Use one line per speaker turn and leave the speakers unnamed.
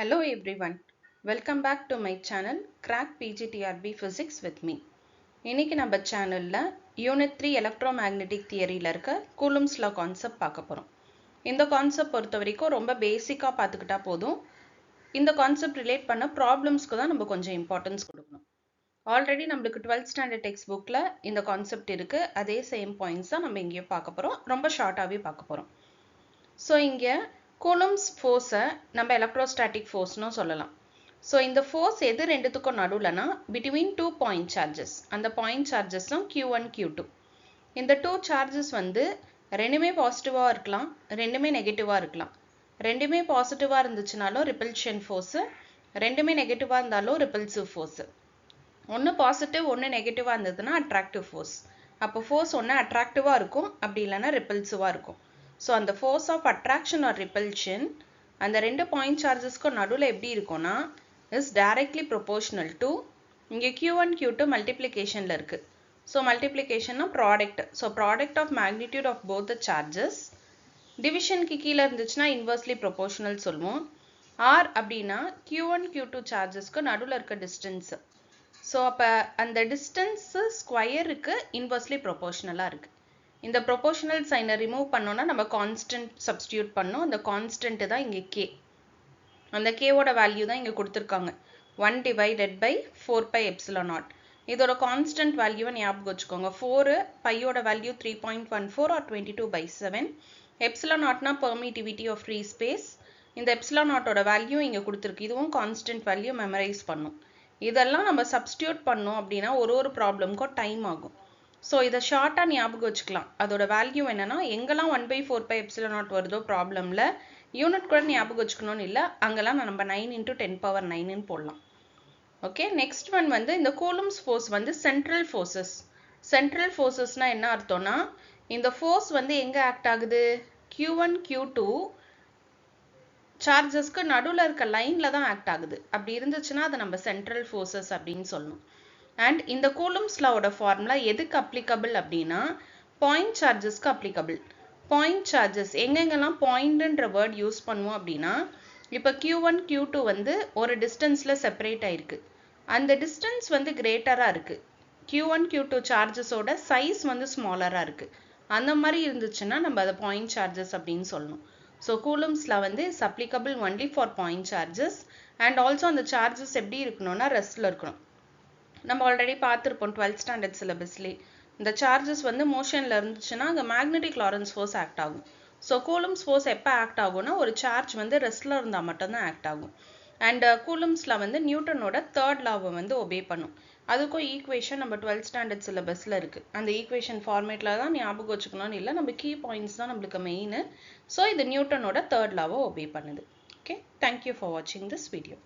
Hello everyone, welcome back to my channel Crack PGTRB Physics with me. இன்னைக்கு நம்ம சேனல்ல unit 3 electromagnetic தியரியில இருக்க Coulomb's லா concept பார்க்க போறோம். இந்த கான்செப்ட் பொறுத்த வரைக்கும் ரொம்ப பேசிக்கா பார்த்துக்கிட்டா போதும். இந்த கான்செப்ட் ரிலேட் பண்ண ப்ராப்ளம்ஸ்க்கு தான் நம்ம கொஞ்சம் இம்பார்ட்டன்ஸ் கொடுக்கணும். ஆல்ரெடி நம்மளுக்கு 12th ஸ்டாண்டர்ட் டெக்ஸ்ட் புக்ல இந்த கான்செப்ட் இருக்கு. அதே சேம் பாயிண்ட்ஸ் தான் நம்ம இங்கேயும் பார்க்க போறோம். ரொம்ப ஷார்ட்டாவே பார்க்க போறோம். ஸோ இங்கே கூலும்ஸ் ஃபோர்ஸை நம்ம எலக்ட்ரோஸ்டாட்டிக் ஃபோர்ஸ்னு சொல்லலாம். ஸோ இந்த ஃபோர்ஸ் எது ரெண்டுத்துக்கும் நடுவில்னா பிட்வீன் டூ பாயிண்ட் சார்ஜஸ். அந்த பாயிண்ட் சார்ஜஸ் தான் Q1 Q2. இந்த டூ சார்ஜஸ் வந்து ரெண்டுமே பாசிட்டிவாக இருக்கலாம், ரெண்டுமே நெகட்டிவாக இருக்கலாம். ரெண்டுமே பாசிட்டிவாக இருந்துச்சுனாலும் ரிப்பல்ஷன் ஃபோர்ஸு, ரெண்டுமே நெகட்டிவாக இருந்தாலும் ரிப்பல்சிவ் ஃபோர்ஸு. ஒன்று பாசிட்டிவ் ஒன்று நெகட்டிவாக இருந்ததுன்னா அட்ராக்டிவ் ஃபோர்ஸ். அப்போ ஃபோர்ஸ் ஒன்று அட்ராக்டிவாக இருக்கும், அப்படி இல்லைன்னா ரிப்பல்சிவாக இருக்கும். ஸோ அந்த force of attraction or repulsion அந்த ரெண்டு பாயிண்ட் சார்ஜஸ்க்கும் நடுவில் எப்படி இருக்கும்னா இஸ் டைரக்ட்லி ப்ரொபோர்ஷனல் டு இங்கே Q1 Q2 மல்டிப்ளிகேஷனில் இருக்குது. ஸோ மல்டிப்ளிகேஷன்னா product. So product of magnitude of both the charges. டிவிஷனுக்கு கீழே இருந்துச்சுன்னா இன்வர்ஸ்லி ப்ரொபோர்ஷனல் சொல்லுவோம். ஆர் அப்படின்னா Q1 Q2 சார்ஜஸ்க்கு நடுவில் இருக்க டிஸ்டன்ஸு. ஸோ அப்போ அந்த டிஸ்டன்ஸு ஸ்கொயருக்கு இன்வர்ஸ்லி ப்ரொபோர்ஷனலாக இருக்குது. இந்த ப்ரொபோர்ஷனல் சைனை ரிமூவ் பண்ணோன்னா நம்ம கான்ஸ்டன்ட் சப்ஸ்டியூட் பண்ணோம். அந்த கான்ஸ்டன்ட் தான் இங்கே K. அந்த Kவோட வேல்யூ தான் இங்கே கொடுத்துருக்காங்க, 1 divided by 4 pi epsilon naught. இதோட கான்ஸ்டன்ட் வேல்யூவை ஞாபகம் வச்சுக்கோங்க. 4 பையோட வேல்யூ 3.14 or 22/7. எப்சிலான் நாட்னா பெர்மிட்டிவிட்டி ஆஃப் ஃப்ரீ ஸ்பேஸ். இந்த எப்சிலான் நாட்டோட வேல்யூ இங்கே கொடுத்துருக்கு. இதுவும் கான்ஸ்டன்ட் வேல்யூ மெமரைஸ் பண்ணும். இதெல்லாம் நம்ம சப்ஸ்டியூட் பண்ணோம் அப்படின்னா ஒரு ப்ராப்ளம்க்கும் டைம் ஆகும். ஸோ இதை ஷார்ட்டாக ஞாபகம் வச்சுக்கலாம். அதோட வேல்யூ என்னன்னா எங்கெல்லாம் 1/4 pi epsilon naught வருதோ ப்ராப்ளமில் யூனிட் கூட ஞாபகம் வச்சுக்கணும்னு இல்லை, அங்கெல்லாம் நம்ம 9 × 10⁻⁹ போடலாம். ஓகே, நெக்ஸ்ட் ஒன் வந்து இந்த கூலும்ஸ் ஃபோர்ஸ் வந்து சென்ட்ரல் ஃபோர்ஸஸ். சென்ட்ரல் ஃபோர்ஸஸ்னால் என்ன அர்த்தம்னா இந்த ஃபோர்ஸ் வந்து எங்கே ஆக்ட் ஆகுது, Q1 Q2 சார்ஜஸ்க்கு நடுவில் இருக்க லைனில் தான் ஆக்ட் ஆகுது. அப்படி இருந்துச்சுன்னா அதை நம்ம சென்ட்ரல் ஃபோர்ஸஸ் அப்படின்னு சொல்லணும். அண்ட் இந்த கூலும்ஸ் லாவோட ஃபார்முலா எதுக்கு அப்ளிகபிள் அப்படின்னா பாயிண்ட் சார்ஜஸ்க்கு அப்ளிகபிள். பாயிண்ட் சார்ஜஸ் எங்கெங்கெல்லாம் பாயிண்ட்ன்ற வேர்ட் யூஸ் பண்ணுவோம் அப்படின்னா இப்போ Q1 Q2 வந்து ஒரு டிஸ்டன்ஸில் செப்பரேட் ஆயிருக்கு. அந்த டிஸ்டன்ஸ் வந்து கிரேட்டராக இருக்குது. Q1 Q2 சார்ஜஸோட சைஸ் வந்து ஸ்மாலராக இருக்குது. அந்த மாதிரி இருந்துச்சுன்னா நம்ம அதை பாயிண்ட் சார்ஜஸ் அப்படின்னு சொல்லணும். ஸோ கூலும்ஸ்ல வந்து is applicable only for point charges. And also அந்த சார்ஜஸ் எப்படி இருக்கணும்னா ரெஸ்டில் இருக்கணும். நம்ம ஆல்ரெடி பார்த்துருப்போம் 12th ஸ்டாண்டர்ட் சிலபஸ்லேயே. இந்த சார்ஜஸ் வந்து மோஷனில் இருந்துச்சுன்னா அங்கே மேக்னெட்டிக் லாரன்ஸ் ஃபோர்ஸ் ஆக்ட் ஆகும். ஸோ கூலும்ஸ் ஃபோர்ஸ் எப்போ ஆக்ட் ஆகும்னா ஒரு சார்ஜ் வந்து ரெஸ்டில் இருந்தால் மட்டும்தான் ஆக்ட் ஆகும். அண்ட் கூலும்ஸில் வந்து நியூட்டனோட தேர்ட் லாவை வந்து ஒபே பண்ணும். அதுக்கும் ஈக்குவேஷன் நம்ம 12th ஸ்டாண்டர்ட் சிலபஸில் இருக்குது. அந்த ஈக்குவேஷன் ஃபார்மேட்டில் தான் ஞாபகம் வச்சுக்கணும்னு இல்லை, நம்ம கீ பாயிண்ட்ஸ் தான் நம்மளுக்கு மெயின். ஸோ இது நியூட்டனோட தேர்ட் லாவை ஒபே பண்ணுது. ஓகே, தேங்க்யூ ஃபார் வாட்சிங் திஸ் வீடியோ.